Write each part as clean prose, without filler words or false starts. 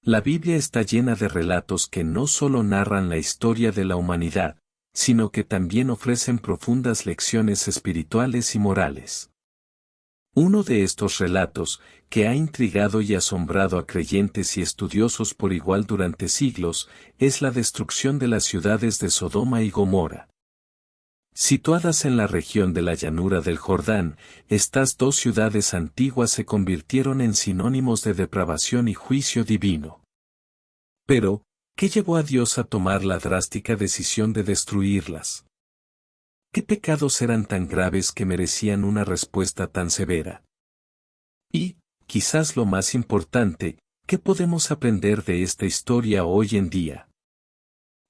La Biblia está llena de relatos que no solo narran la historia de la humanidad, sino que también ofrecen profundas lecciones espirituales y morales. Uno de estos relatos, que ha intrigado y asombrado a creyentes y estudiosos por igual durante siglos, es la destrucción de las ciudades de Sodoma y Gomorra. Situadas en la región de la llanura del Jordán, estas dos ciudades antiguas se convirtieron en sinónimos de depravación y juicio divino. Pero, ¿qué llevó a Dios a tomar la drástica decisión de destruirlas? ¿Qué pecados eran tan graves que merecían una respuesta tan severa? Y, quizás lo más importante, ¿qué podemos aprender de esta historia hoy en día?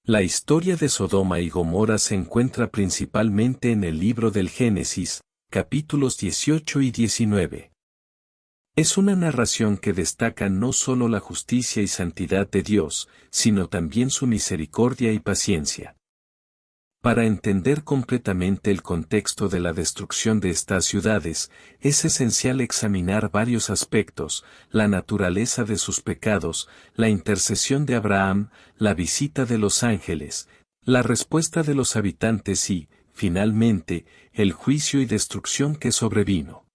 La historia de Sodoma y Gomorra se encuentra principalmente en el libro del Génesis, capítulos 18 y 19. Es una narración que destaca no solo la justicia y santidad de Dios, sino también su misericordia y paciencia. Para entender completamente el contexto de la destrucción de estas ciudades, es esencial examinar varios aspectos: la naturaleza de sus pecados, la intercesión de Abraham, la visita de los ángeles, la respuesta de los habitantes y, finalmente, el juicio y destrucción que sobrevino.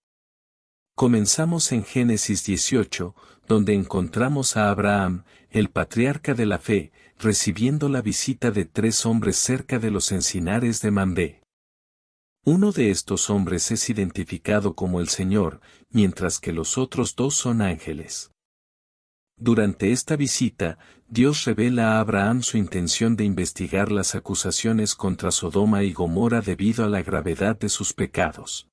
Comenzamos en Génesis 18, donde encontramos a Abraham, el patriarca de la fe, recibiendo la visita de 3 hombres cerca de los encinares de Mamre. Uno de estos hombres es identificado como el Señor, mientras que los otros 2 son ángeles. Durante esta visita, Dios revela a Abraham su intención de investigar las acusaciones contra Sodoma y Gomorra debido a la gravedad de sus pecados.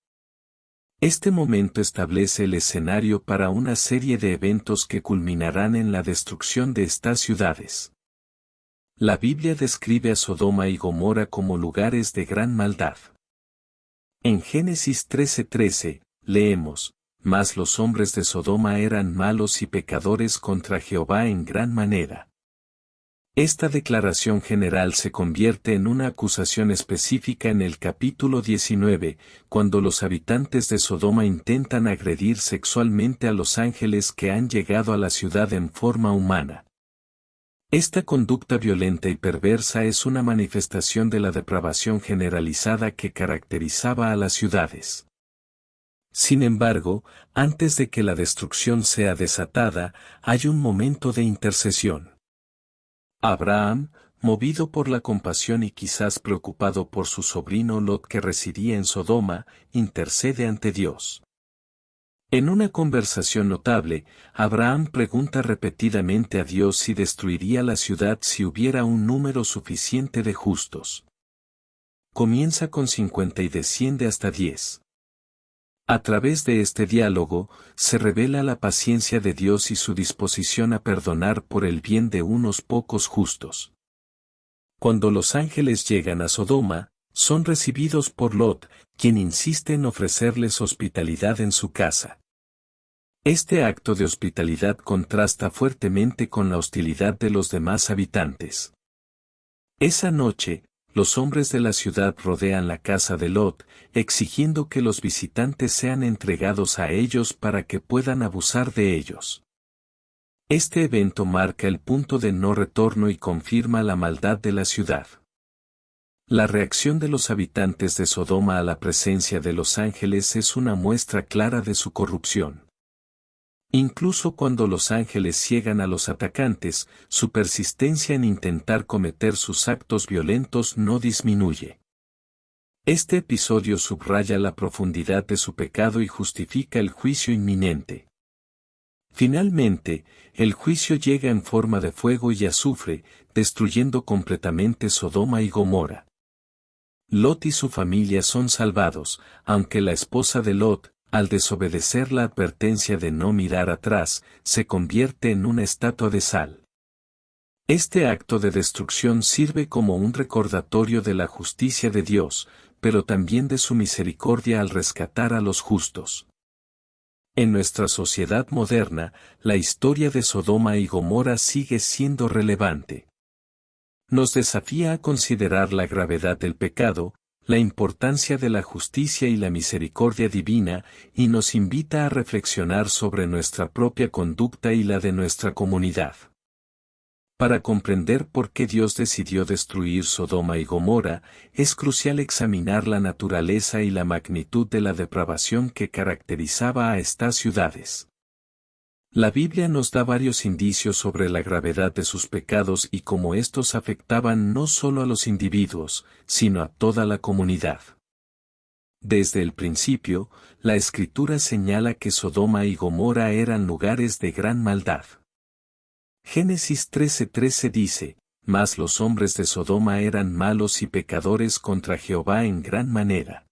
Este momento establece el escenario para una serie de eventos que culminarán en la destrucción de estas ciudades. La Biblia describe a Sodoma y Gomorra como lugares de gran maldad. En Génesis 13:13, leemos: «Mas los hombres de Sodoma eran malos y pecadores contra Jehová en gran manera». Esta declaración general se convierte en una acusación específica en el capítulo 19, cuando los habitantes de Sodoma intentan agredir sexualmente a los ángeles que han llegado a la ciudad en forma humana. Esta conducta violenta y perversa es una manifestación de la depravación generalizada que caracterizaba a las ciudades. Sin embargo, antes de que la destrucción sea desatada, hay un momento de intercesión. Abraham, movido por la compasión y quizás preocupado por su sobrino Lot que residía en Sodoma, intercede ante Dios. En una conversación notable, Abraham pregunta repetidamente a Dios si destruiría la ciudad si hubiera un número suficiente de justos. Comienza con 50 y desciende hasta 10. A través de este diálogo, se revela la paciencia de Dios y su disposición a perdonar por el bien de unos pocos justos. Cuando los ángeles llegan a Sodoma, son recibidos por Lot, quien insiste en ofrecerles hospitalidad en su casa. Este acto de hospitalidad contrasta fuertemente con la hostilidad de los demás habitantes. Esa noche, los hombres de la ciudad rodean la casa de Lot, exigiendo que los visitantes sean entregados a ellos para que puedan abusar de ellos. Este evento marca el punto de no retorno y confirma la maldad de la ciudad. La reacción de los habitantes de Sodoma a la presencia de los ángeles es una muestra clara de su corrupción. Incluso cuando los ángeles ciegan a los atacantes, su persistencia en intentar cometer sus actos violentos no disminuye. Este episodio subraya la profundidad de su pecado y justifica el juicio inminente. Finalmente, el juicio llega en forma de fuego y azufre, destruyendo completamente Sodoma y Gomorra. Lot y su familia son salvados, aunque la esposa de Lot, al desobedecer la advertencia de no mirar atrás, se convierte en una estatua de sal. Este acto de destrucción sirve como un recordatorio de la justicia de Dios, pero también de su misericordia al rescatar a los justos. En nuestra sociedad moderna, la historia de Sodoma y Gomorra sigue siendo relevante. Nos desafía a considerar la gravedad del pecado, la importancia de la justicia y la misericordia divina, y nos invita a reflexionar sobre nuestra propia conducta y la de nuestra comunidad. Para comprender por qué Dios decidió destruir Sodoma y Gomorra, es crucial examinar la naturaleza y la magnitud de la depravación que caracterizaba a estas ciudades. La Biblia nos da varios indicios sobre la gravedad de sus pecados y cómo estos afectaban no solo a los individuos, sino a toda la comunidad. Desde el principio, la Escritura señala que Sodoma y Gomorra eran lugares de gran maldad. Génesis 13:13 dice, mas los hombres de Sodoma eran malos y pecadores contra Jehová en gran manera.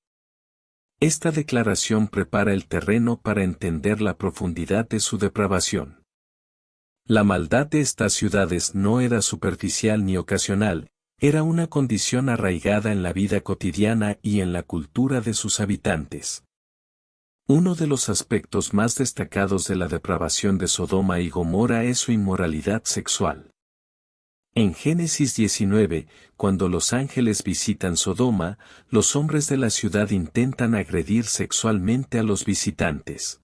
Esta declaración prepara el terreno para entender la profundidad de su depravación. La maldad de estas ciudades no era superficial ni ocasional, era una condición arraigada en la vida cotidiana y en la cultura de sus habitantes. Uno de los aspectos más destacados de la depravación de Sodoma y Gomorra es su inmoralidad sexual. En Génesis 19, cuando los ángeles visitan Sodoma, los hombres de la ciudad intentan agredir sexualmente a los visitantes.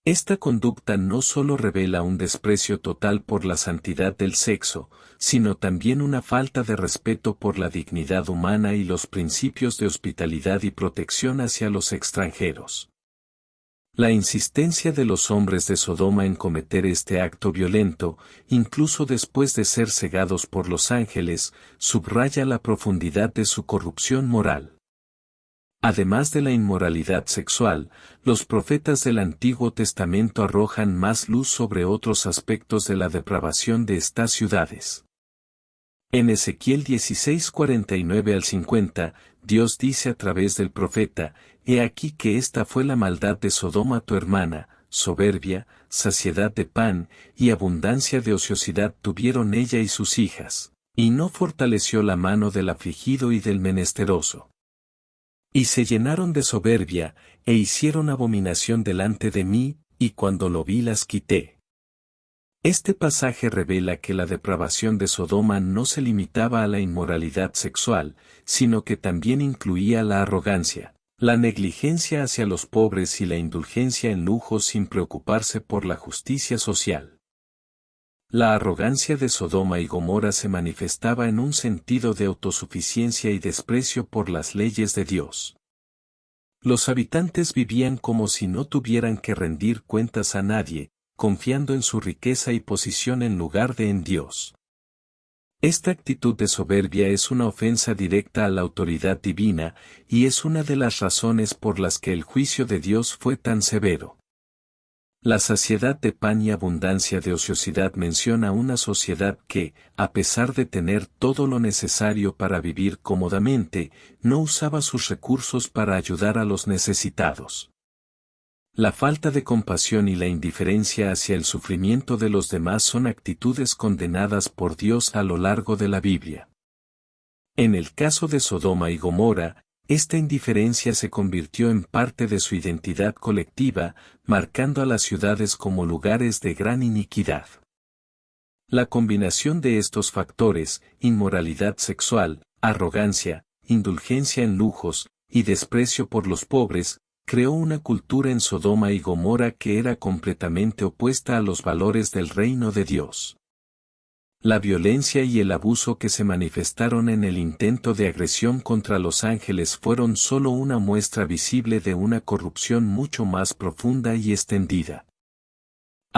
Esta conducta no solo revela un desprecio total por la santidad del sexo, sino también una falta de respeto por la dignidad humana y los principios de hospitalidad y protección hacia los extranjeros. La insistencia de los hombres de Sodoma en cometer este acto violento, incluso después de ser cegados por los ángeles, subraya la profundidad de su corrupción moral. Además de la inmoralidad sexual, los profetas del Antiguo Testamento arrojan más luz sobre otros aspectos de la depravación de estas ciudades. En Ezequiel 16:49-50, Dios dice a través del profeta, «He aquí que esta fue la maldad de Sodoma tu hermana, soberbia, saciedad de pan, y abundancia de ociosidad tuvieron ella y sus hijas, y no fortaleció la mano del afligido y del menesteroso. Y se llenaron de soberbia, e hicieron abominación delante de mí, y cuando lo vi las quité». Este pasaje revela que la depravación de Sodoma no se limitaba a la inmoralidad sexual, sino que también incluía la arrogancia, la negligencia hacia los pobres y la indulgencia en lujos sin preocuparse por la justicia social. La arrogancia de Sodoma y Gomorra se manifestaba en un sentido de autosuficiencia y desprecio por las leyes de Dios. Los habitantes vivían como si no tuvieran que rendir cuentas a nadie, confiando en su riqueza y posición en lugar de en Dios. Esta actitud de soberbia es una ofensa directa a la autoridad divina, y es una de las razones por las que el juicio de Dios fue tan severo. La saciedad de pan y abundancia de ociosidad menciona una sociedad que, a pesar de tener todo lo necesario para vivir cómodamente, no usaba sus recursos para ayudar a los necesitados. La falta de compasión y la indiferencia hacia el sufrimiento de los demás son actitudes condenadas por Dios a lo largo de la Biblia. En el caso de Sodoma y Gomorra, esta indiferencia se convirtió en parte de su identidad colectiva, marcando a las ciudades como lugares de gran iniquidad. La combinación de estos factores, inmoralidad sexual, arrogancia, indulgencia en lujos, y desprecio por los pobres, creó una cultura en Sodoma y Gomorra que era completamente opuesta a los valores del reino de Dios. La violencia y el abuso que se manifestaron en el intento de agresión contra los ángeles fueron solo una muestra visible de una corrupción mucho más profunda y extendida.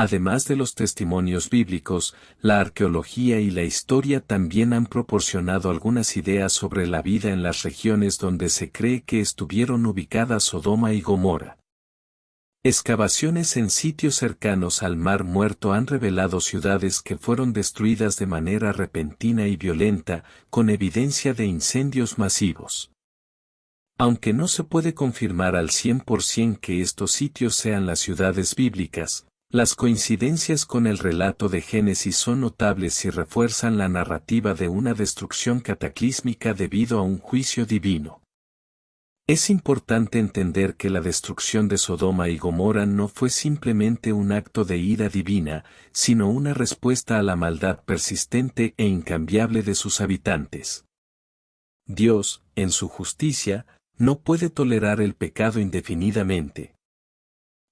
Además de los testimonios bíblicos, la arqueología y la historia también han proporcionado algunas ideas sobre la vida en las regiones donde se cree que estuvieron ubicadas Sodoma y Gomorra. Excavaciones en sitios cercanos al Mar Muerto han revelado ciudades que fueron destruidas de manera repentina y violenta, con evidencia de incendios masivos. Aunque no se puede confirmar al 100% que estos sitios sean las ciudades bíblicas, las coincidencias con el relato de Génesis son notables y refuerzan la narrativa de una destrucción cataclísmica debido a un juicio divino. Es importante entender que la destrucción de Sodoma y Gomorra no fue simplemente un acto de ira divina, sino una respuesta a la maldad persistente e incambiable de sus habitantes. Dios, en su justicia, no puede tolerar el pecado indefinidamente.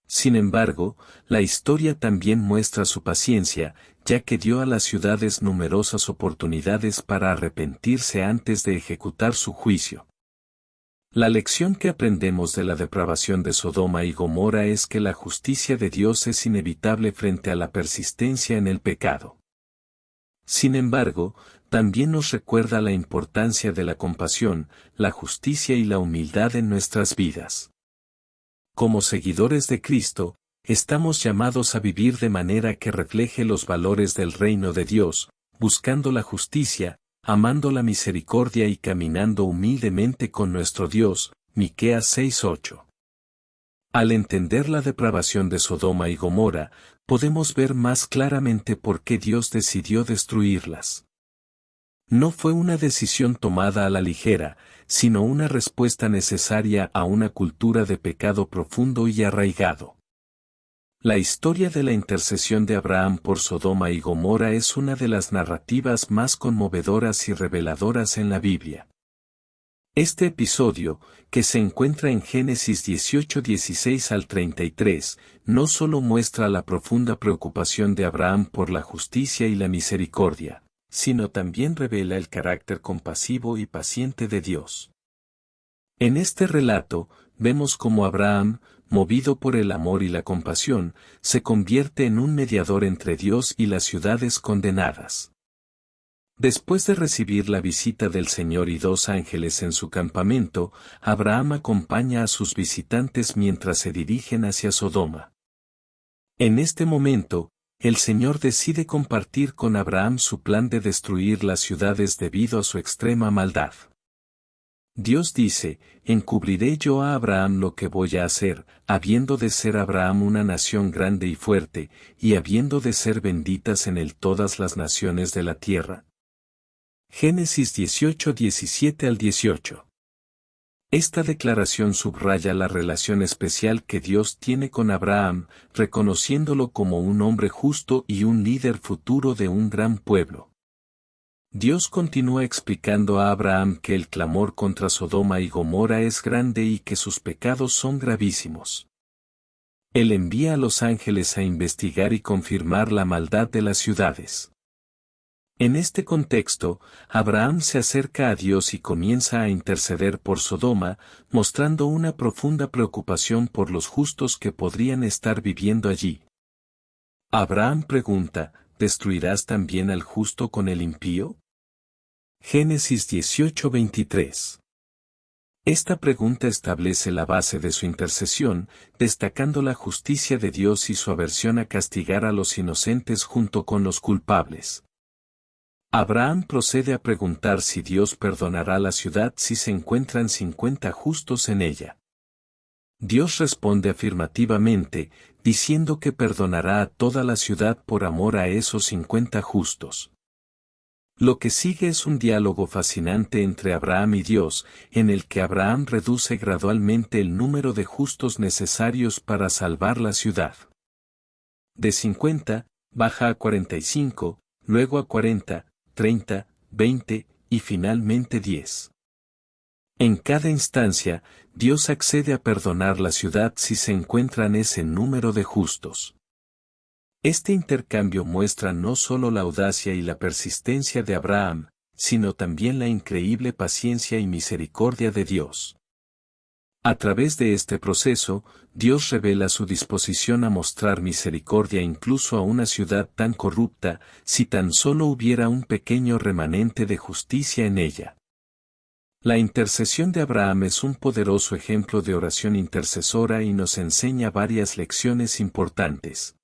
Sin embargo, la historia también muestra su paciencia, ya que dio a las ciudades numerosas oportunidades para arrepentirse antes de ejecutar su juicio. La lección que aprendemos de la depravación de Sodoma y Gomorra es que la justicia de Dios es inevitable frente a la persistencia en el pecado. Sin embargo, también nos recuerda la importancia de la compasión, la justicia y la humildad en nuestras vidas. Como seguidores de Cristo, estamos llamados a vivir de manera que refleje los valores del reino de Dios, buscando la justicia, amando la misericordia y caminando humildemente con nuestro Dios. Miqueas 6:8. Al entender la depravación de Sodoma y Gomorra, podemos ver más claramente por qué Dios decidió destruirlas. No fue una decisión tomada a la ligera, sino una respuesta necesaria a una cultura de pecado profundo y arraigado. La historia de la intercesión de Abraham por Sodoma y Gomorra es una de las narrativas más conmovedoras y reveladoras en la Biblia. Este episodio, que se encuentra en Génesis 18:16 al 33, no solo muestra la profunda preocupación de Abraham por la justicia y la misericordia, sino también revela el carácter compasivo y paciente de Dios. En este relato, vemos cómo Abraham, movido por el amor y la compasión, se convierte en un mediador entre Dios y las ciudades condenadas. Después de recibir la visita del Señor y 2 ángeles en su campamento, Abraham acompaña a sus visitantes mientras se dirigen hacia Sodoma. En este momento, el Señor decide compartir con Abraham su plan de destruir las ciudades debido a su extrema maldad. Dios dice: encubriré yo a Abraham lo que voy a hacer, habiendo de ser Abraham una nación grande y fuerte, y habiendo de ser benditas en él todas las naciones de la tierra. Génesis 18:17 al 18. Esta declaración subraya la relación especial que Dios tiene con Abraham, reconociéndolo como un hombre justo y un líder futuro de un gran pueblo. Dios continúa explicando a Abraham que el clamor contra Sodoma y Gomorra es grande y que sus pecados son gravísimos. Él envía a los ángeles a investigar y confirmar la maldad de las ciudades. En este contexto, Abraham se acerca a Dios y comienza a interceder por Sodoma, mostrando una profunda preocupación por los justos que podrían estar viviendo allí. Abraham pregunta: ¿destruirás también al justo con el impío? Génesis 18:23. Esta pregunta establece la base de su intercesión, destacando la justicia de Dios y su aversión a castigar a los inocentes junto con los culpables. Abraham procede a preguntar si Dios perdonará la ciudad si se encuentran 50 justos en ella. Dios responde afirmativamente, diciendo que perdonará a toda la ciudad por amor a esos 50 justos. Lo que sigue es un diálogo fascinante entre Abraham y Dios, en el que Abraham reduce gradualmente el número de justos necesarios para salvar la ciudad. De 50, baja a 45, luego a 40, 30, 20, y finalmente 10. En cada instancia, Dios accede a perdonar la ciudad si se encuentran ese número de justos. Este intercambio muestra no solo la audacia y la persistencia de Abraham, sino también la increíble paciencia y misericordia de Dios. A través de este proceso, Dios revela su disposición a mostrar misericordia incluso a una ciudad tan corrupta, si tan solo hubiera un pequeño remanente de justicia en ella. La intercesión de Abraham es un poderoso ejemplo de oración intercesora y nos enseña varias lecciones importantes.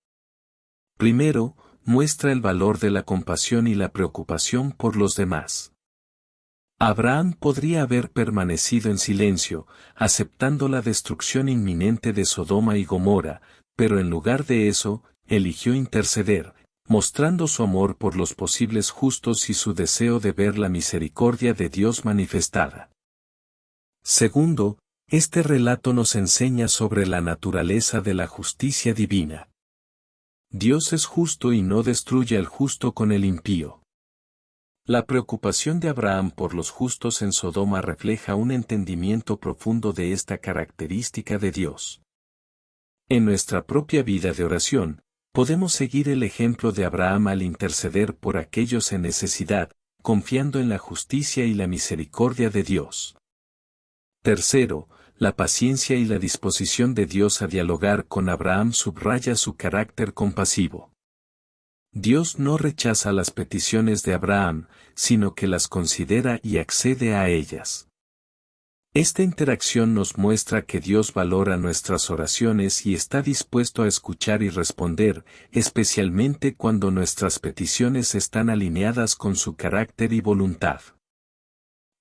Primero, muestra el valor de la compasión y la preocupación por los demás. Abraham podría haber permanecido en silencio, aceptando la destrucción inminente de Sodoma y Gomorra, pero en lugar de eso, eligió interceder, mostrando su amor por los posibles justos y su deseo de ver la misericordia de Dios manifestada. Segundo, este relato nos enseña sobre la naturaleza de la justicia divina. Dios es justo y no destruye al justo con el impío. La preocupación de Abraham por los justos en Sodoma refleja un entendimiento profundo de esta característica de Dios. En nuestra propia vida de oración, podemos seguir el ejemplo de Abraham al interceder por aquellos en necesidad, confiando en la justicia y la misericordia de Dios. Tercero, la paciencia y la disposición de Dios a dialogar con Abraham subraya su carácter compasivo. Dios no rechaza las peticiones de Abraham, sino que las considera y accede a ellas. Esta interacción nos muestra que Dios valora nuestras oraciones y está dispuesto a escuchar y responder, especialmente cuando nuestras peticiones están alineadas con su carácter y voluntad.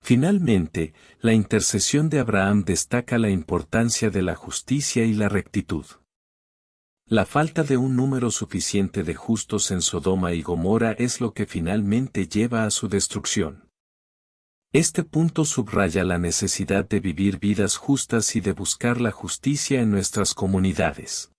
Finalmente, la intercesión de Abraham destaca la importancia de la justicia y la rectitud. La falta de un número suficiente de justos en Sodoma y Gomorra es lo que finalmente lleva a su destrucción. Este punto subraya la necesidad de vivir vidas justas y de buscar la justicia en nuestras comunidades.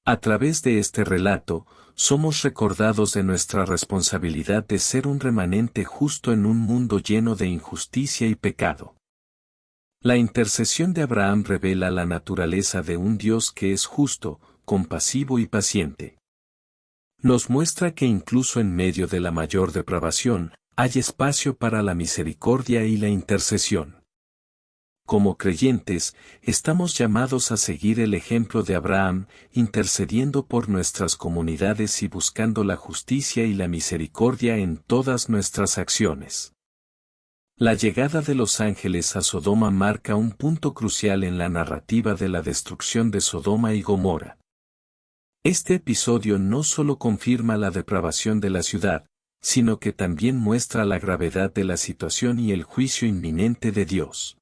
A través de este relato, somos recordados de nuestra responsabilidad de ser un remanente justo en un mundo lleno de injusticia y pecado. La intercesión de Abraham revela la naturaleza de un Dios que es justo, compasivo y paciente. Nos muestra que incluso en medio de la mayor depravación, hay espacio para la misericordia y la intercesión. Como creyentes, estamos llamados a seguir el ejemplo de Abraham, intercediendo por nuestras comunidades y buscando la justicia y la misericordia en todas nuestras acciones. La llegada de los ángeles a Sodoma marca un punto crucial en la narrativa de la destrucción de Sodoma y Gomorra. Este episodio no solo confirma la depravación de la ciudad, sino que también muestra la gravedad de la situación y el juicio inminente de Dios.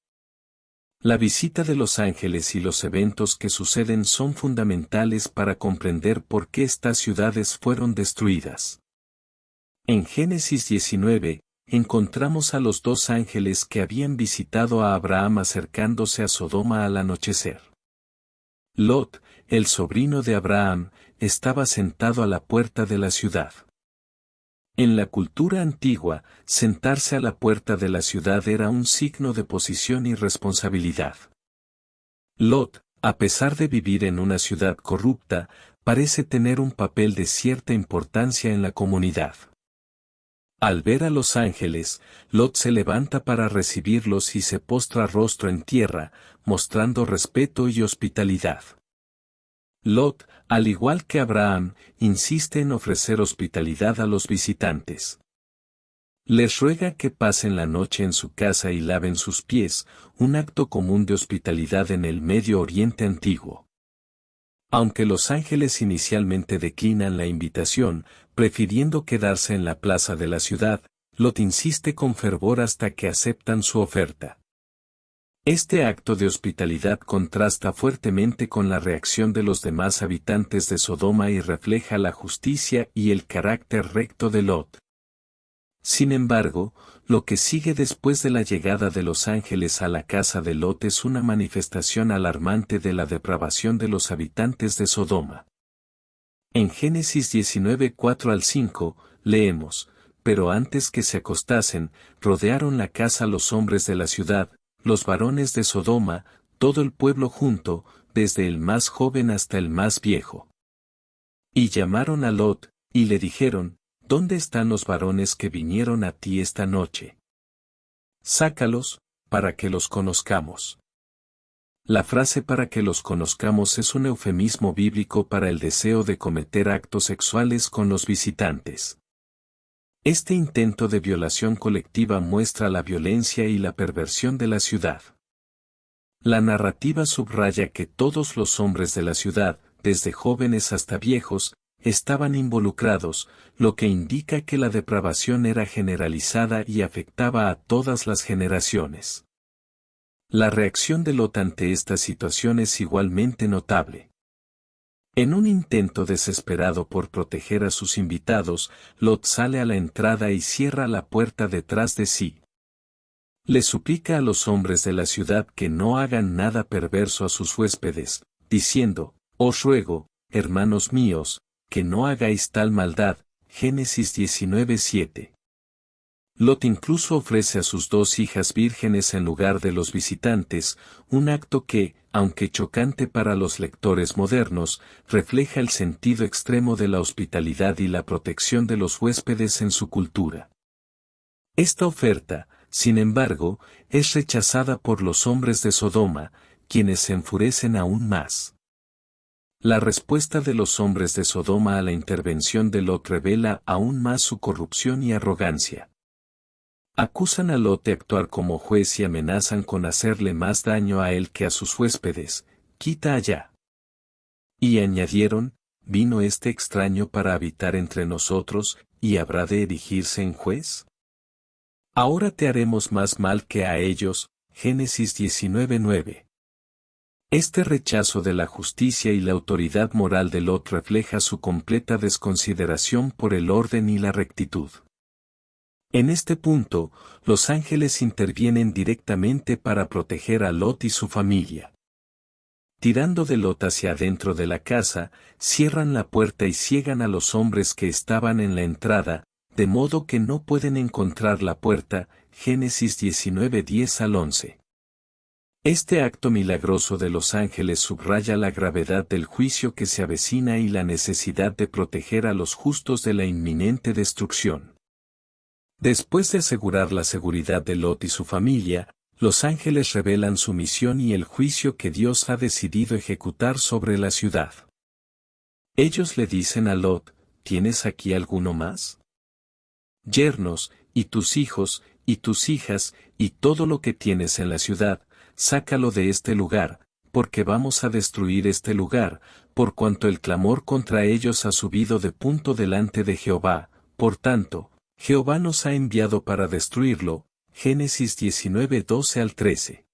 La visita de los ángeles y los eventos que suceden son fundamentales para comprender por qué estas ciudades fueron destruidas. En Génesis 19, encontramos a los dos ángeles que habían visitado a Abraham acercándose a Sodoma al anochecer. Lot, el sobrino de Abraham, estaba sentado a la puerta de la ciudad. En la cultura antigua, sentarse a la puerta de la ciudad era un signo de posición y responsabilidad. Lot, a pesar de vivir en una ciudad corrupta, parece tener un papel de cierta importancia en la comunidad. Al ver a los ángeles, Lot se levanta para recibirlos y se postra rostro en tierra, mostrando respeto y hospitalidad. Lot, al igual que Abraham, insiste en ofrecer hospitalidad a los visitantes. Les ruega que pasen la noche en su casa y laven sus pies, un acto común de hospitalidad en el Medio Oriente antiguo. Aunque los ángeles inicialmente declinan la invitación, prefiriendo quedarse en la plaza de la ciudad, Lot insiste con fervor hasta que aceptan su oferta. Este acto de hospitalidad contrasta fuertemente con la reacción de los demás habitantes de Sodoma y refleja la justicia y el carácter recto de Lot. Sin embargo, lo que sigue después de la llegada de los ángeles a la casa de Lot es una manifestación alarmante de la depravación de los habitantes de Sodoma. En Génesis 19, 4-5, leemos, pero antes que se acostasen, rodearon la casa los hombres de la ciudad, los varones de Sodoma, todo el pueblo junto, desde el más joven hasta el más viejo. Y llamaron a Lot, y le dijeron, ¿dónde están los varones que vinieron a ti esta noche? Sácalos, para que los conozcamos. La frase para que los conozcamos es un eufemismo bíblico para el deseo de cometer actos sexuales con los visitantes. Este intento de violación colectiva muestra la violencia y la perversión de la ciudad. La narrativa subraya que todos los hombres de la ciudad, desde jóvenes hasta viejos, estaban involucrados, lo que indica que la depravación era generalizada y afectaba a todas las generaciones. La reacción de Lot ante esta situación es igualmente notable. En un intento desesperado por proteger a sus invitados, Lot sale a la entrada y cierra la puerta detrás de sí. Le suplica a los hombres de la ciudad que no hagan nada perverso a sus huéspedes, diciendo, os ruego, hermanos míos, que no hagáis tal maldad. Génesis 19:7. Lot incluso ofrece a sus 2 hijas vírgenes en lugar de los visitantes, un acto que, aunque chocante para los lectores modernos, refleja el sentido extremo de la hospitalidad y la protección de los huéspedes en su cultura. Esta oferta, sin embargo, es rechazada por los hombres de Sodoma, quienes se enfurecen aún más. La respuesta de los hombres de Sodoma a la intervención de Lot revela aún más su corrupción y arrogancia. Acusan a Lot de actuar como juez y amenazan con hacerle más daño a él que a sus huéspedes, quita allá. Y añadieron, ¿vino este extraño para habitar entre nosotros, y habrá de erigirse en juez? Ahora te haremos más mal que a ellos. Génesis 19:9. Este rechazo de la justicia y la autoridad moral de Lot refleja su completa desconsideración por el orden y la rectitud. En este punto, los ángeles intervienen directamente para proteger a Lot y su familia. Tirando de Lot hacia adentro de la casa, cierran la puerta y ciegan a los hombres que estaban en la entrada, de modo que no pueden encontrar la puerta. Génesis 19:10-11. Este acto milagroso de los ángeles subraya la gravedad del juicio que se avecina y la necesidad de proteger a los justos de la inminente destrucción. Después de asegurar la seguridad de Lot y su familia, los ángeles revelan su misión y el juicio que Dios ha decidido ejecutar sobre la ciudad. Ellos le dicen a Lot, ¿tienes aquí alguno más? Yernos, y tus hijos, y tus hijas, y todo lo que tienes en la ciudad, sácalo de este lugar, porque vamos a destruir este lugar, por cuanto el clamor contra ellos ha subido de punto delante de Jehová, por tanto, Jehová nos ha enviado para destruirlo. Génesis 19:12-13.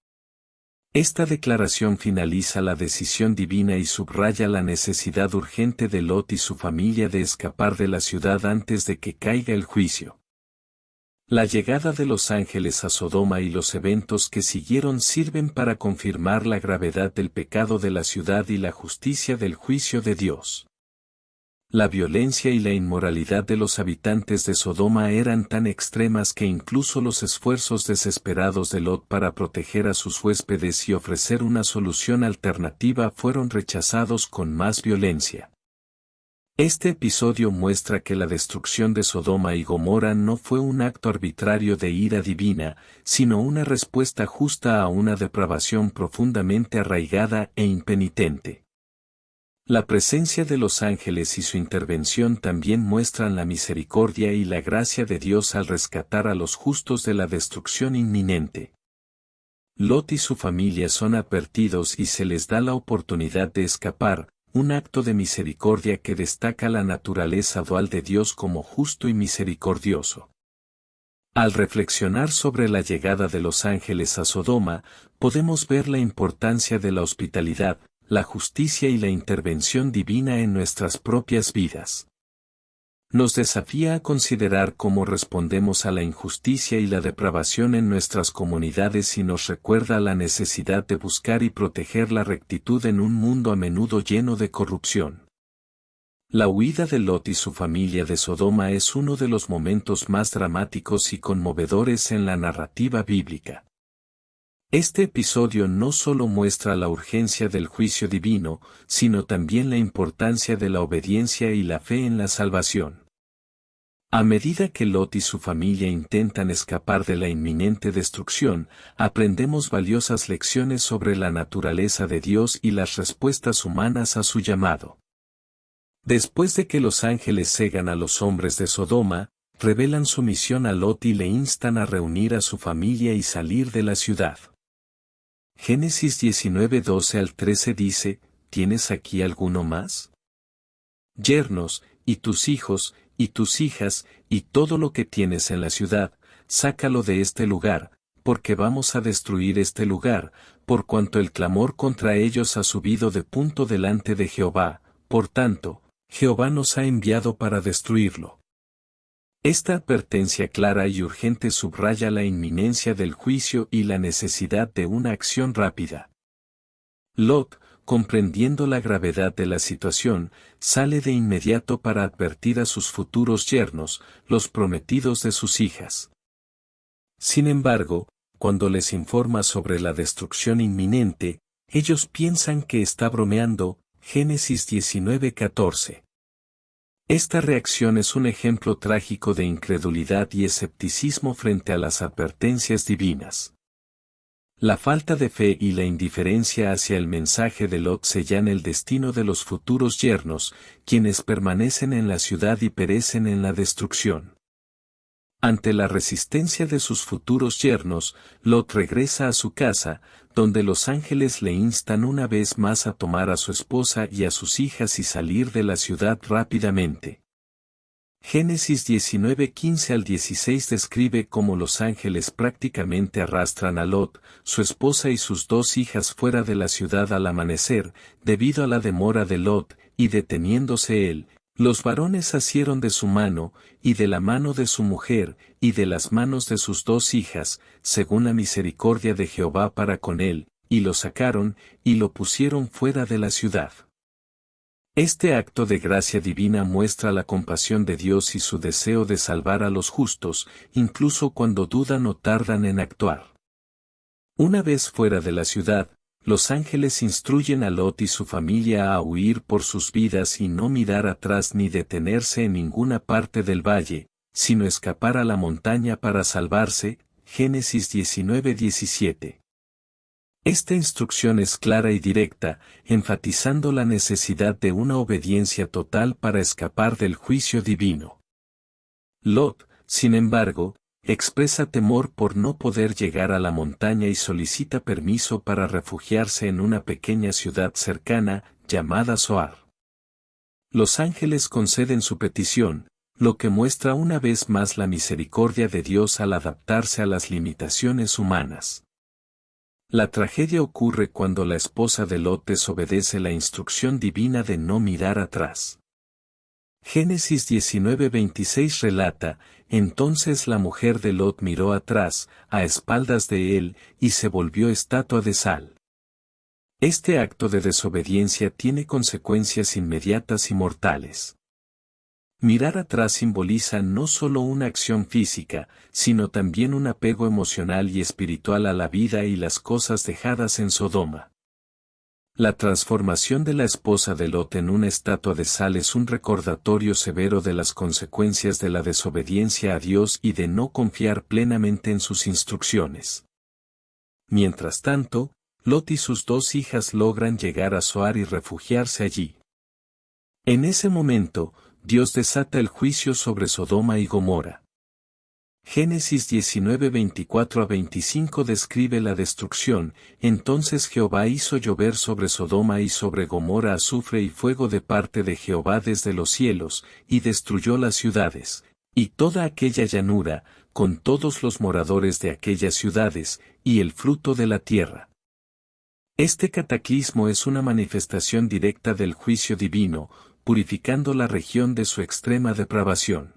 Esta declaración finaliza la decisión divina y subraya la necesidad urgente de Lot y su familia de escapar de la ciudad antes de que caiga el juicio. La llegada de los ángeles a Sodoma y los eventos que siguieron sirven para confirmar la gravedad del pecado de la ciudad y la justicia del juicio de Dios. La violencia y la inmoralidad de los habitantes de Sodoma eran tan extremas que incluso los esfuerzos desesperados de Lot para proteger a sus huéspedes y ofrecer una solución alternativa fueron rechazados con más violencia. Este episodio muestra que la destrucción de Sodoma y Gomorra no fue un acto arbitrario de ira divina, sino una respuesta justa a una depravación profundamente arraigada e impenitente. La presencia de los ángeles y su intervención también muestran la misericordia y la gracia de Dios al rescatar a los justos de la destrucción inminente. Lot y su familia son advertidos y se les da la oportunidad de escapar, un acto de misericordia que destaca la naturaleza dual de Dios como justo y misericordioso. Al reflexionar sobre la llegada de los ángeles a Sodoma, podemos ver la importancia de la hospitalidad, la justicia y la intervención divina en nuestras propias vidas. Nos desafía a considerar cómo respondemos a la injusticia y la depravación en nuestras comunidades y nos recuerda la necesidad de buscar y proteger la rectitud en un mundo a menudo lleno de corrupción. La huida de Lot y su familia de Sodoma es uno de los momentos más dramáticos y conmovedores en la narrativa bíblica. Este episodio no solo muestra la urgencia del juicio divino, sino también la importancia de la obediencia y la fe en la salvación. A medida que Lot y su familia intentan escapar de la inminente destrucción, aprendemos valiosas lecciones sobre la naturaleza de Dios y las respuestas humanas a su llamado. Después de que los ángeles cegan a los hombres de Sodoma, revelan su misión a Lot y le instan a reunir a su familia y salir de la ciudad. Génesis 19:12-13 dice, ¿tienes aquí alguno más? Yernos, y tus hijos, y tus hijas, y todo lo que tienes en la ciudad, sácalo de este lugar, porque vamos a destruir este lugar, por cuanto el clamor contra ellos ha subido de punto delante de Jehová, por tanto, Jehová nos ha enviado para destruirlo. Esta advertencia clara y urgente subraya la inminencia del juicio y la necesidad de una acción rápida. Lot, comprendiendo la gravedad de la situación, sale de inmediato para advertir a sus futuros yernos, los prometidos de sus hijas. Sin embargo, cuando les informa sobre la destrucción inminente, ellos piensan que está bromeando. Génesis 19:14. Esta reacción es un ejemplo trágico de incredulidad y escepticismo frente a las advertencias divinas. La falta de fe y la indiferencia hacia el mensaje de Lot sellan el destino de los futuros yernos, quienes permanecen en la ciudad y perecen en la destrucción. Ante la resistencia de sus futuros yernos, Lot regresa a su casa, donde los ángeles le instan una vez más a tomar a su esposa y a sus hijas y salir de la ciudad rápidamente. Génesis 19:15 al 16 describe cómo los ángeles prácticamente arrastran a Lot, su esposa y sus dos hijas fuera de la ciudad al amanecer, debido a la demora de Lot, y deteniéndose él, los varones asieron de su mano, y de la mano de su mujer, y de las manos de sus dos hijas, según la misericordia de Jehová para con él, y lo sacaron, y lo pusieron fuera de la ciudad. Este acto de gracia divina muestra la compasión de Dios y su deseo de salvar a los justos, incluso cuando dudan o tardan en actuar. Una vez fuera de la ciudad, los ángeles instruyen a Lot y su familia a huir por sus vidas y no mirar atrás ni detenerse en ninguna parte del valle, sino escapar a la montaña para salvarse. Génesis 19:17. Esta instrucción es clara y directa, enfatizando la necesidad de una obediencia total para escapar del juicio divino. Lot, sin embargo, expresa temor por no poder llegar a la montaña y solicita permiso para refugiarse en una pequeña ciudad cercana, llamada Zoar. Los ángeles conceden su petición, lo que muestra una vez más la misericordia de Dios al adaptarse a las limitaciones humanas. La tragedia ocurre cuando la esposa de Lot desobedece la instrucción divina de no mirar atrás. Génesis 19:26 relata, entonces la mujer de Lot miró atrás, a espaldas de él, y se volvió estatua de sal. Este acto de desobediencia tiene consecuencias inmediatas y mortales. Mirar atrás simboliza no solo una acción física, sino también un apego emocional y espiritual a la vida y las cosas dejadas en Sodoma. La transformación de la esposa de Lot en una estatua de sal es un recordatorio severo de las consecuencias de la desobediencia a Dios y de no confiar plenamente en sus instrucciones. Mientras tanto, Lot y sus dos hijas logran llegar a Zoar y refugiarse allí. En ese momento, Dios desata el juicio sobre Sodoma y Gomorra. Génesis 19:24-25 describe la destrucción. Entonces Jehová hizo llover sobre Sodoma y sobre Gomorra azufre y fuego de parte de Jehová desde los cielos, y destruyó las ciudades, y toda aquella llanura, con todos los moradores de aquellas ciudades, y el fruto de la tierra. Este cataclismo es una manifestación directa del juicio divino, purificando la región de su extrema depravación.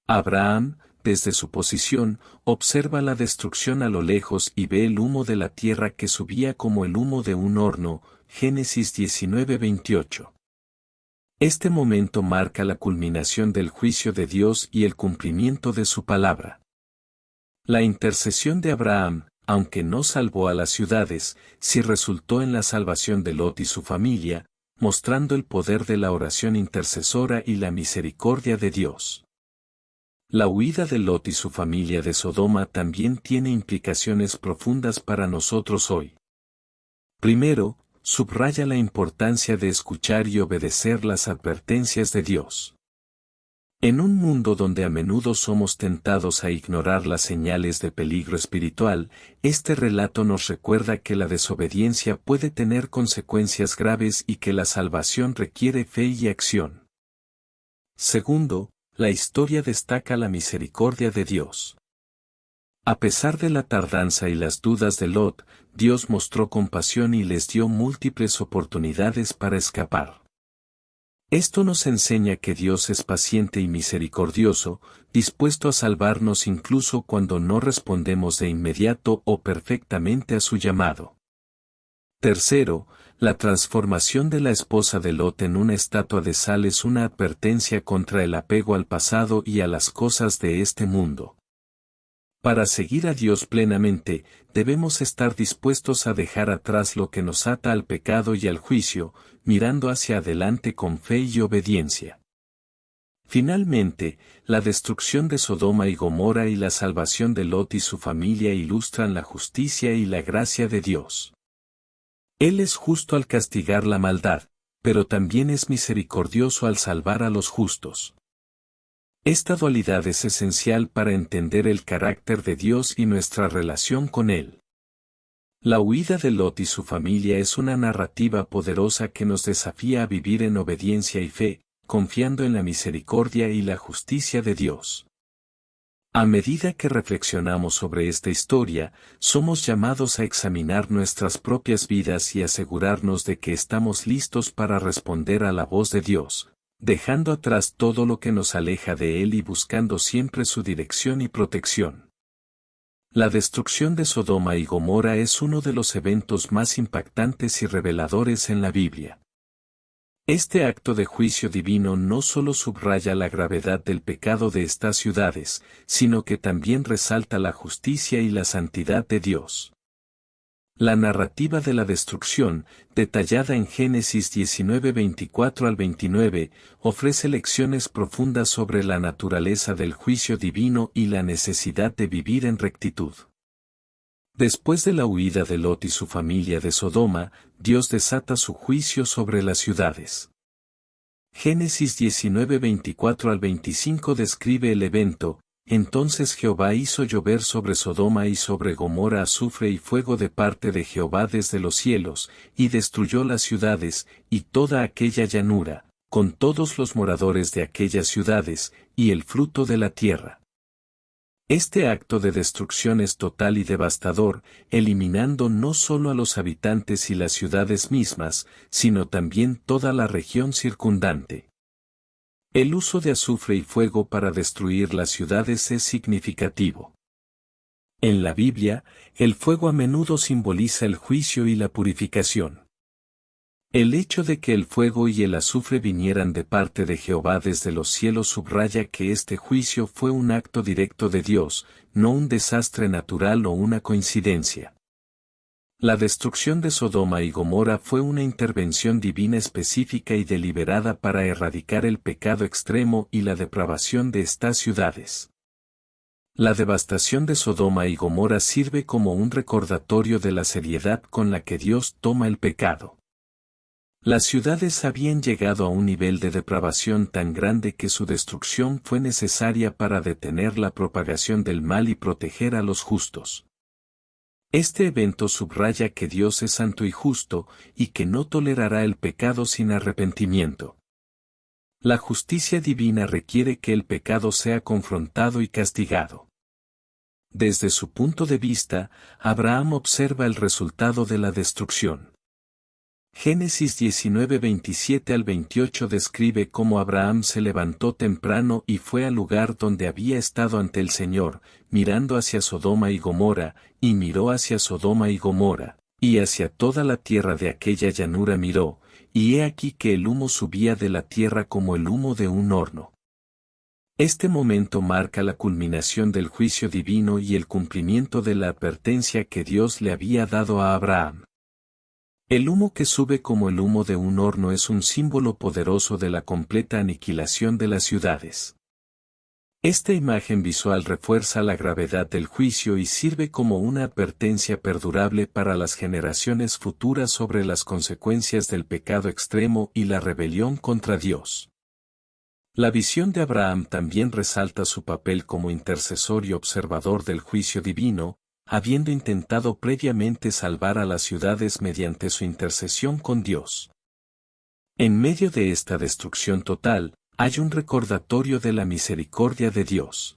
Abraham, desde su posición, observa la destrucción a lo lejos y ve el humo de la tierra que subía como el humo de un horno. Génesis 19:28. Este momento marca la culminación del juicio de Dios y el cumplimiento de su palabra. La intercesión de Abraham, aunque no salvó a las ciudades, sí resultó en la salvación de Lot y su familia, mostrando el poder de la oración intercesora y la misericordia de Dios. La huida de Lot y su familia de Sodoma también tiene implicaciones profundas para nosotros hoy. Primero, subraya la importancia de escuchar y obedecer las advertencias de Dios. En un mundo donde a menudo somos tentados a ignorar las señales de peligro espiritual, este relato nos recuerda que la desobediencia puede tener consecuencias graves y que la salvación requiere fe y acción. Segundo, la historia destaca la misericordia de Dios. A pesar de la tardanza y las dudas de Lot, Dios mostró compasión y les dio múltiples oportunidades para escapar. Esto nos enseña que Dios es paciente y misericordioso, dispuesto a salvarnos incluso cuando no respondemos de inmediato o perfectamente a su llamado. Tercero, la transformación de la esposa de Lot en una estatua de sal es una advertencia contra el apego al pasado y a las cosas de este mundo. Para seguir a Dios plenamente, debemos estar dispuestos a dejar atrás lo que nos ata al pecado y al juicio, mirando hacia adelante con fe y obediencia. Finalmente, la destrucción de Sodoma y Gomorra y la salvación de Lot y su familia ilustran la justicia y la gracia de Dios. Él es justo al castigar la maldad, pero también es misericordioso al salvar a los justos. Esta dualidad es esencial para entender el carácter de Dios y nuestra relación con Él. La huida de Lot y su familia es una narrativa poderosa que nos desafía a vivir en obediencia y fe, confiando en la misericordia y la justicia de Dios. A medida que reflexionamos sobre esta historia, somos llamados a examinar nuestras propias vidas y asegurarnos de que estamos listos para responder a la voz de Dios, dejando atrás todo lo que nos aleja de Él y buscando siempre su dirección y protección. La destrucción de Sodoma y Gomorra es uno de los eventos más impactantes y reveladores en la Biblia. Este acto de juicio divino no solo subraya la gravedad del pecado de estas ciudades, sino que también resalta la justicia y la santidad de Dios. La narrativa de la destrucción, detallada en Génesis 19:24 al 29, ofrece lecciones profundas sobre la naturaleza del juicio divino y la necesidad de vivir en rectitud. Después de la huida de Lot y su familia de Sodoma, Dios desata su juicio sobre las ciudades. Génesis 19:24 al 25 describe el evento: entonces Jehová hizo llover sobre Sodoma y sobre Gomorra azufre y fuego de parte de Jehová desde los cielos, y destruyó las ciudades, y toda aquella llanura, con todos los moradores de aquellas ciudades, y el fruto de la tierra. Este acto de destrucción es total y devastador, eliminando no solo a los habitantes y las ciudades mismas, sino también toda la región circundante. El uso de azufre y fuego para destruir las ciudades es significativo. En la Biblia, el fuego a menudo simboliza el juicio y la purificación. El hecho de que el fuego y el azufre vinieran de parte de Jehová desde los cielos subraya que este juicio fue un acto directo de Dios, no un desastre natural o una coincidencia. La destrucción de Sodoma y Gomorra fue una intervención divina específica y deliberada para erradicar el pecado extremo y la depravación de estas ciudades. La devastación de Sodoma y Gomorra sirve como un recordatorio de la seriedad con la que Dios toma el pecado. Las ciudades habían llegado a un nivel de depravación tan grande que su destrucción fue necesaria para detener la propagación del mal y proteger a los justos. Este evento subraya que Dios es santo y justo, y que no tolerará el pecado sin arrepentimiento. La justicia divina requiere que el pecado sea confrontado y castigado. Desde su punto de vista, Abraham observa el resultado de la destrucción. Génesis 19:27 al 28 describe cómo Abraham se levantó temprano y fue al lugar donde había estado ante el Señor, mirando hacia Sodoma y Gomorra, y miró hacia Sodoma y Gomorra, y hacia toda la tierra de aquella llanura miró, y he aquí que el humo subía de la tierra como el humo de un horno. Este momento marca la culminación del juicio divino y el cumplimiento de la advertencia que Dios le había dado a Abraham. El humo que sube como el humo de un horno es un símbolo poderoso de la completa aniquilación de las ciudades. Esta imagen visual refuerza la gravedad del juicio y sirve como una advertencia perdurable para las generaciones futuras sobre las consecuencias del pecado extremo y la rebelión contra Dios. La visión de Abraham también resalta su papel como intercesor y observador del juicio divino, habiendo intentado previamente salvar a las ciudades mediante su intercesión con Dios. En medio de esta destrucción total, hay un recordatorio de la misericordia de Dios.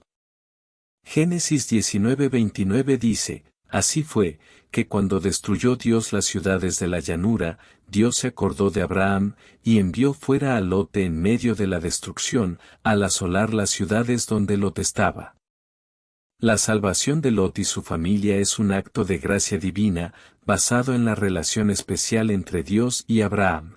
Génesis 19:29 dice: así fue, que cuando destruyó Dios las ciudades de la llanura, Dios se acordó de Abraham, y envió fuera a Lot en medio de la destrucción, al asolar las ciudades donde Lot estaba. La salvación de Lot y su familia es un acto de gracia divina, basado en la relación especial entre Dios y Abraham.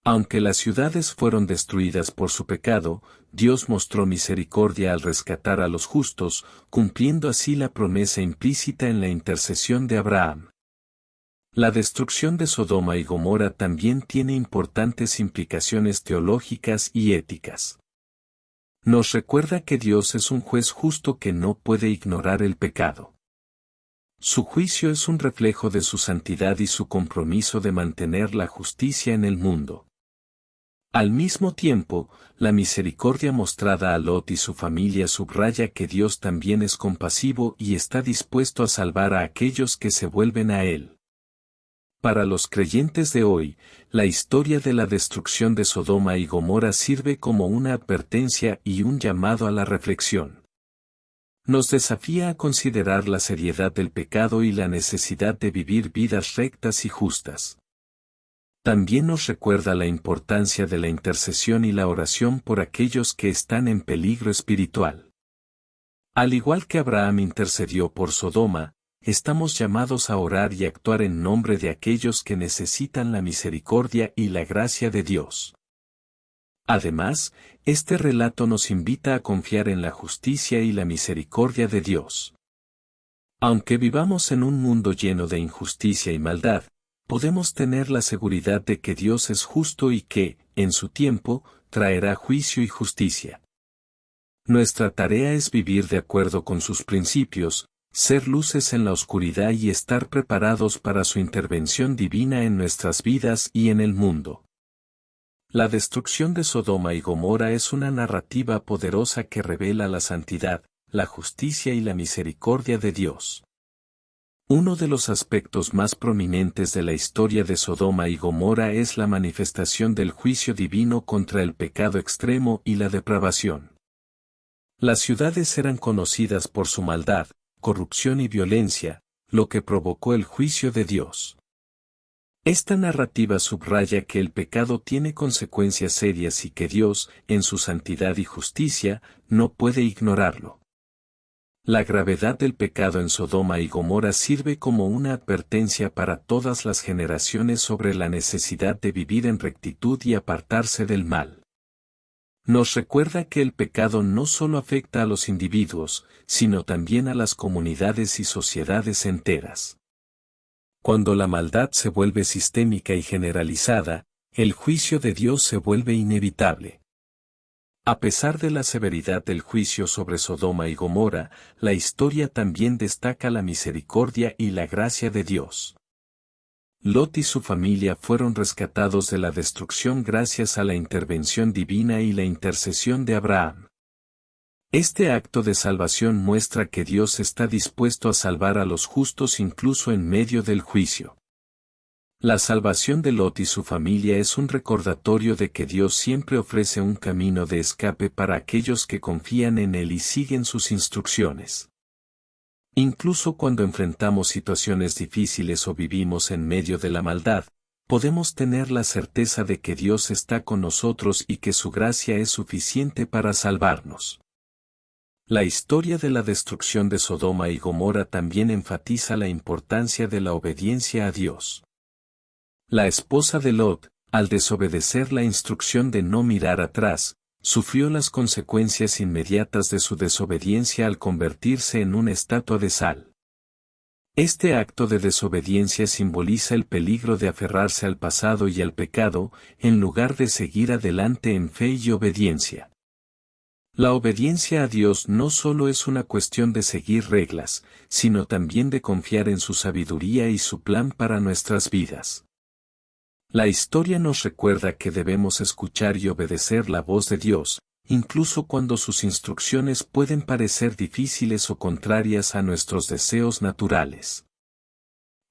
Aunque las ciudades fueron destruidas por su pecado, Dios mostró misericordia al rescatar a los justos, cumpliendo así la promesa implícita en la intercesión de Abraham. La destrucción de Sodoma y Gomorra también tiene importantes implicaciones teológicas y éticas. Nos recuerda que Dios es un juez justo que no puede ignorar el pecado. Su juicio es un reflejo de su santidad y su compromiso de mantener la justicia en el mundo. Al mismo tiempo, la misericordia mostrada a Lot y su familia subraya que Dios también es compasivo y está dispuesto a salvar a aquellos que se vuelven a Él. Para los creyentes de hoy, la historia de la destrucción de Sodoma y Gomorra sirve como una advertencia y un llamado a la reflexión. Nos desafía a considerar la seriedad del pecado y la necesidad de vivir vidas rectas y justas. También nos recuerda la importancia de la intercesión y la oración por aquellos que están en peligro espiritual. Al igual que Abraham intercedió por Sodoma, estamos llamados a orar y actuar en nombre de aquellos que necesitan la misericordia y la gracia de Dios. Además, este relato nos invita a confiar en la justicia y la misericordia de Dios. Aunque vivamos en un mundo lleno de injusticia y maldad, podemos tener la seguridad de que Dios es justo y que, en su tiempo, traerá juicio y justicia. Nuestra tarea es vivir de acuerdo con sus principios, ser luces en la oscuridad y estar preparados para su intervención divina en nuestras vidas y en el mundo. La destrucción de Sodoma y Gomorra es una narrativa poderosa que revela la santidad, la justicia y la misericordia de Dios. Uno de los aspectos más prominentes de la historia de Sodoma y Gomorra es la manifestación del juicio divino contra el pecado extremo y la depravación. Las ciudades eran conocidas por su maldad, corrupción y violencia, lo que provocó el juicio de Dios. Esta narrativa subraya que el pecado tiene consecuencias serias y que Dios, en su santidad y justicia, no puede ignorarlo. La gravedad del pecado en Sodoma y Gomorra sirve como una advertencia para todas las generaciones sobre la necesidad de vivir en rectitud y apartarse del mal. Nos recuerda que el pecado no solo afecta a los individuos, sino también a las comunidades y sociedades enteras. Cuando la maldad se vuelve sistémica y generalizada, el juicio de Dios se vuelve inevitable. A pesar de la severidad del juicio sobre Sodoma y Gomorra, la historia también destaca la misericordia y la gracia de Dios. Lot y su familia fueron rescatados de la destrucción gracias a la intervención divina y la intercesión de Abraham. Este acto de salvación muestra que Dios está dispuesto a salvar a los justos incluso en medio del juicio. La salvación de Lot y su familia es un recordatorio de que Dios siempre ofrece un camino de escape para aquellos que confían en Él y siguen sus instrucciones. Incluso cuando enfrentamos situaciones difíciles o vivimos en medio de la maldad, podemos tener la certeza de que Dios está con nosotros y que su gracia es suficiente para salvarnos. La historia de la destrucción de Sodoma y Gomorra también enfatiza la importancia de la obediencia a Dios. La esposa de Lot, al desobedecer la instrucción de no mirar atrás, sufrió las consecuencias inmediatas de su desobediencia al convertirse en una estatua de sal. Este acto de desobediencia simboliza el peligro de aferrarse al pasado y al pecado, en lugar de seguir adelante en fe y obediencia. La obediencia a Dios no solo es una cuestión de seguir reglas, sino también de confiar en su sabiduría y su plan para nuestras vidas. La historia nos recuerda que debemos escuchar y obedecer la voz de Dios, incluso cuando sus instrucciones pueden parecer difíciles o contrarias a nuestros deseos naturales.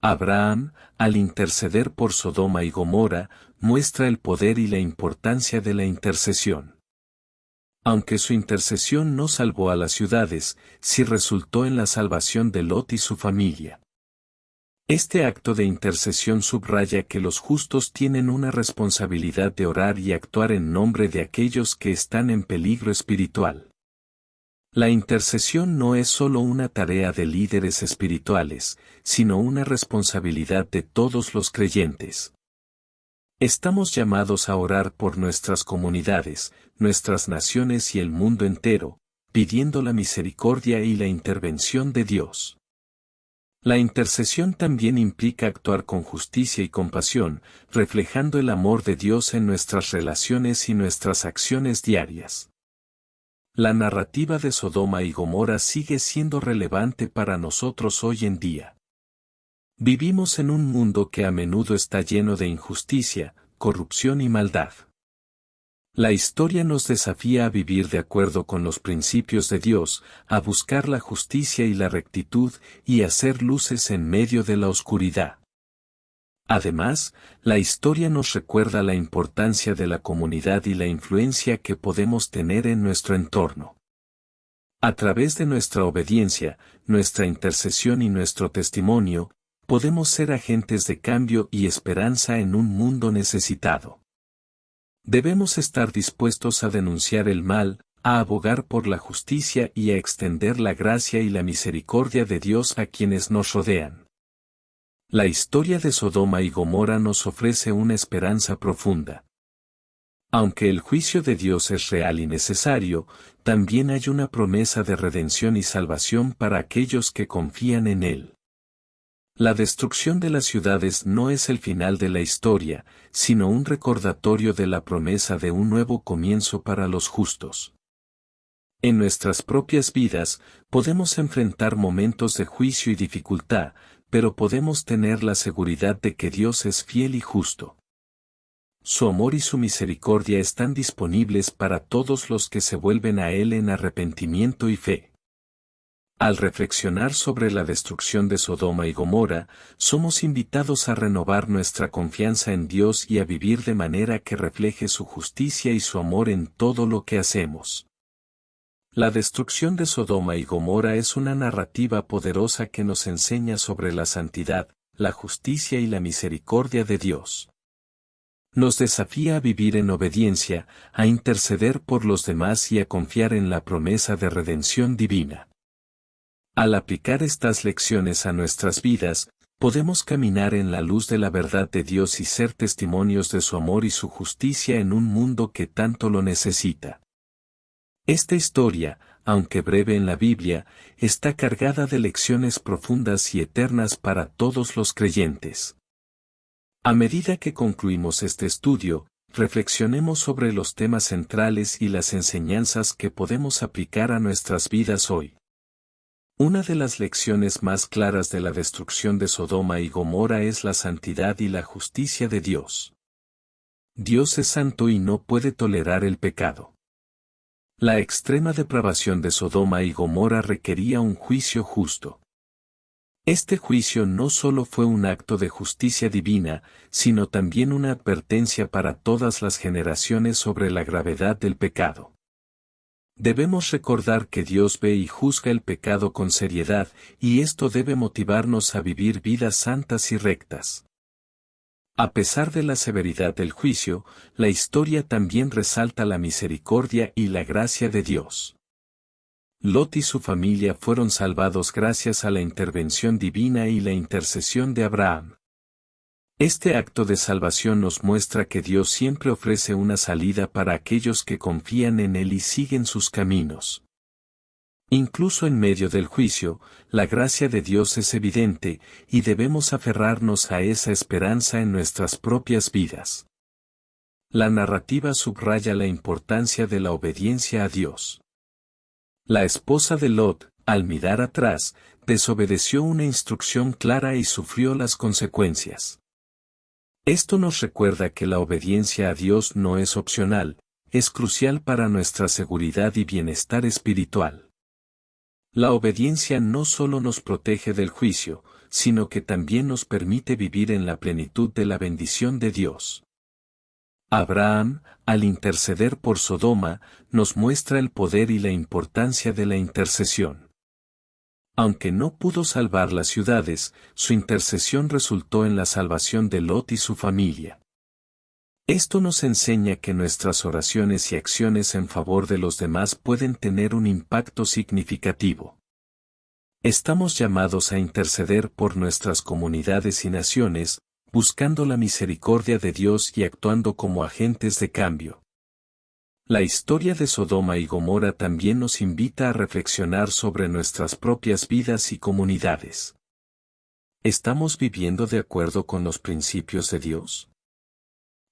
Abraham, al interceder por Sodoma y Gomorra, muestra el poder y la importancia de la intercesión. Aunque su intercesión no salvó a las ciudades, sí resultó en la salvación de Lot y su familia. Este acto de intercesión subraya que los justos tienen una responsabilidad de orar y actuar en nombre de aquellos que están en peligro espiritual. La intercesión no es solo una tarea de líderes espirituales, sino una responsabilidad de todos los creyentes. Estamos llamados a orar por nuestras comunidades, nuestras naciones y el mundo entero, pidiendo la misericordia y la intervención de Dios. La intercesión también implica actuar con justicia y compasión, reflejando el amor de Dios en nuestras relaciones y nuestras acciones diarias. La narrativa de Sodoma y Gomorra sigue siendo relevante para nosotros hoy en día. Vivimos en un mundo que a menudo está lleno de injusticia, corrupción y maldad. La historia nos desafía a vivir de acuerdo con los principios de Dios, a buscar la justicia y la rectitud, y a hacer luces en medio de la oscuridad. Además, la historia nos recuerda la importancia de la comunidad y la influencia que podemos tener en nuestro entorno. A través de nuestra obediencia, nuestra intercesión y nuestro testimonio, podemos ser agentes de cambio y esperanza en un mundo necesitado. Debemos estar dispuestos a denunciar el mal, a abogar por la justicia y a extender la gracia y la misericordia de Dios a quienes nos rodean. La historia de Sodoma y Gomorra nos ofrece una esperanza profunda. Aunque el juicio de Dios es real y necesario, también hay una promesa de redención y salvación para aquellos que confían en Él. La destrucción de las ciudades no es el final de la historia, sino un recordatorio de la promesa de un nuevo comienzo para los justos. En nuestras propias vidas, podemos enfrentar momentos de juicio y dificultad, pero podemos tener la seguridad de que Dios es fiel y justo. Su amor y su misericordia están disponibles para todos los que se vuelven a Él en arrepentimiento y fe. Al reflexionar sobre la destrucción de Sodoma y Gomorra, somos invitados a renovar nuestra confianza en Dios y a vivir de manera que refleje su justicia y su amor en todo lo que hacemos. La destrucción de Sodoma y Gomorra es una narrativa poderosa que nos enseña sobre la santidad, la justicia y la misericordia de Dios. Nos desafía a vivir en obediencia, a interceder por los demás y a confiar en la promesa de redención divina. Al aplicar estas lecciones a nuestras vidas, podemos caminar en la luz de la verdad de Dios y ser testimonios de su amor y su justicia en un mundo que tanto lo necesita. Esta historia, aunque breve en la Biblia, está cargada de lecciones profundas y eternas para todos los creyentes. A medida que concluimos este estudio, reflexionemos sobre los temas centrales y las enseñanzas que podemos aplicar a nuestras vidas hoy. Una de las lecciones más claras de la destrucción de Sodoma y Gomorra es la santidad y la justicia de Dios. Dios es santo y no puede tolerar el pecado. La extrema depravación de Sodoma y Gomorra requería un juicio justo. Este juicio no solo fue un acto de justicia divina, sino también una advertencia para todas las generaciones sobre la gravedad del pecado. Debemos recordar que Dios ve y juzga el pecado con seriedad, y esto debe motivarnos a vivir vidas santas y rectas. A pesar de la severidad del juicio, la historia también resalta la misericordia y la gracia de Dios. Lot y su familia fueron salvados gracias a la intervención divina y la intercesión de Abraham. Este acto de salvación nos muestra que Dios siempre ofrece una salida para aquellos que confían en Él y siguen sus caminos. Incluso en medio del juicio, la gracia de Dios es evidente, y debemos aferrarnos a esa esperanza en nuestras propias vidas. La narrativa subraya la importancia de la obediencia a Dios. La esposa de Lot, al mirar atrás, desobedeció una instrucción clara y sufrió las consecuencias. Esto nos recuerda que la obediencia a Dios no es opcional, es crucial para nuestra seguridad y bienestar espiritual. La obediencia no solo nos protege del juicio, sino que también nos permite vivir en la plenitud de la bendición de Dios. Abraham, al interceder por Sodoma, nos muestra el poder y la importancia de la intercesión. Aunque no pudo salvar las ciudades, su intercesión resultó en la salvación de Lot y su familia. Esto nos enseña que nuestras oraciones y acciones en favor de los demás pueden tener un impacto significativo. Estamos llamados a interceder por nuestras comunidades y naciones, buscando la misericordia de Dios y actuando como agentes de cambio. La historia de Sodoma y Gomorra también nos invita a reflexionar sobre nuestras propias vidas y comunidades. ¿Estamos viviendo de acuerdo con los principios de Dios?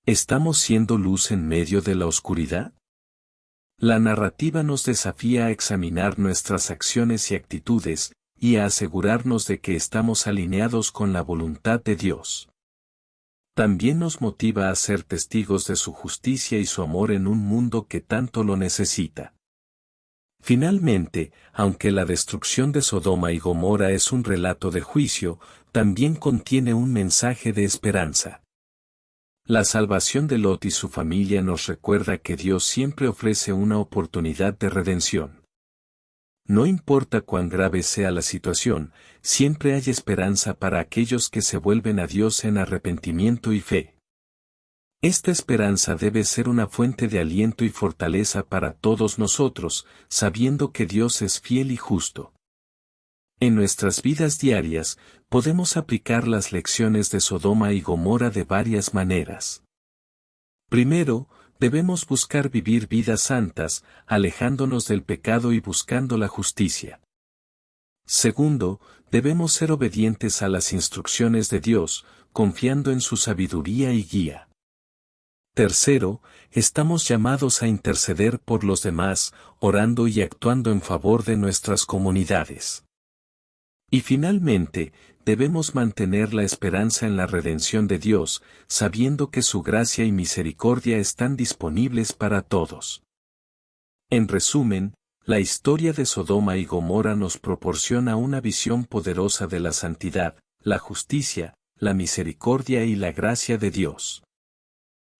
¿Estamos siendo luz en medio de la oscuridad? La narrativa nos desafía a examinar nuestras acciones y actitudes, y a asegurarnos de que estamos alineados con la voluntad de Dios. También nos motiva a ser testigos de su justicia y su amor en un mundo que tanto lo necesita. Finalmente, aunque la destrucción de Sodoma y Gomorra es un relato de juicio, también contiene un mensaje de esperanza. La salvación de Lot y su familia nos recuerda que Dios siempre ofrece una oportunidad de redención. No importa cuán grave sea la situación, siempre hay esperanza para aquellos que se vuelven a Dios en arrepentimiento y fe. Esta esperanza debe ser una fuente de aliento y fortaleza para todos nosotros, sabiendo que Dios es fiel y justo. En nuestras vidas diarias, podemos aplicar las lecciones de Sodoma y Gomorra de varias maneras. Primero, debemos buscar vivir vidas santas, alejándonos del pecado y buscando la justicia. Segundo, debemos ser obedientes a las instrucciones de Dios, confiando en su sabiduría y guía. Tercero, estamos llamados a interceder por los demás, orando y actuando en favor de nuestras comunidades. Y finalmente, debemos mantener la esperanza en la redención de Dios, sabiendo que su gracia y misericordia están disponibles para todos. En resumen, la historia de Sodoma y Gomorra nos proporciona una visión poderosa de la santidad, la justicia, la misericordia y la gracia de Dios.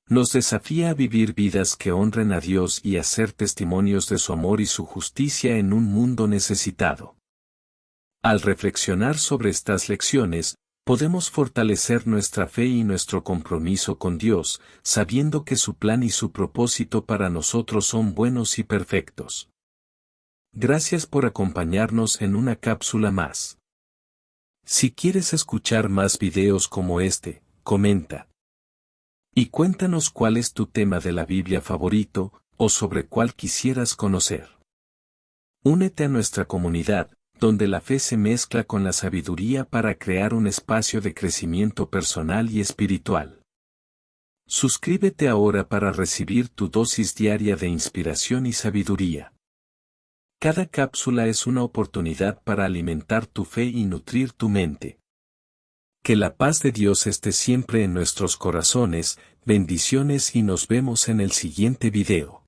Nos desafía a vivir vidas que honren a Dios y a ser testimonios de su amor y su justicia en un mundo necesitado. Al reflexionar sobre estas lecciones, podemos fortalecer nuestra fe y nuestro compromiso con Dios, sabiendo que su plan y su propósito para nosotros son buenos y perfectos. Gracias por acompañarnos en una cápsula más. Si quieres escuchar más videos como este, comenta. Y cuéntanos cuál es tu tema de la Biblia favorito, o sobre cuál quisieras conocer. Únete a nuestra comunidad, donde la fe se mezcla con la sabiduría para crear un espacio de crecimiento personal y espiritual. Suscríbete ahora para recibir tu dosis diaria de inspiración y sabiduría. Cada cápsula es una oportunidad para alimentar tu fe y nutrir tu mente. Que la paz de Dios esté siempre en nuestros corazones, bendiciones y nos vemos en el siguiente video.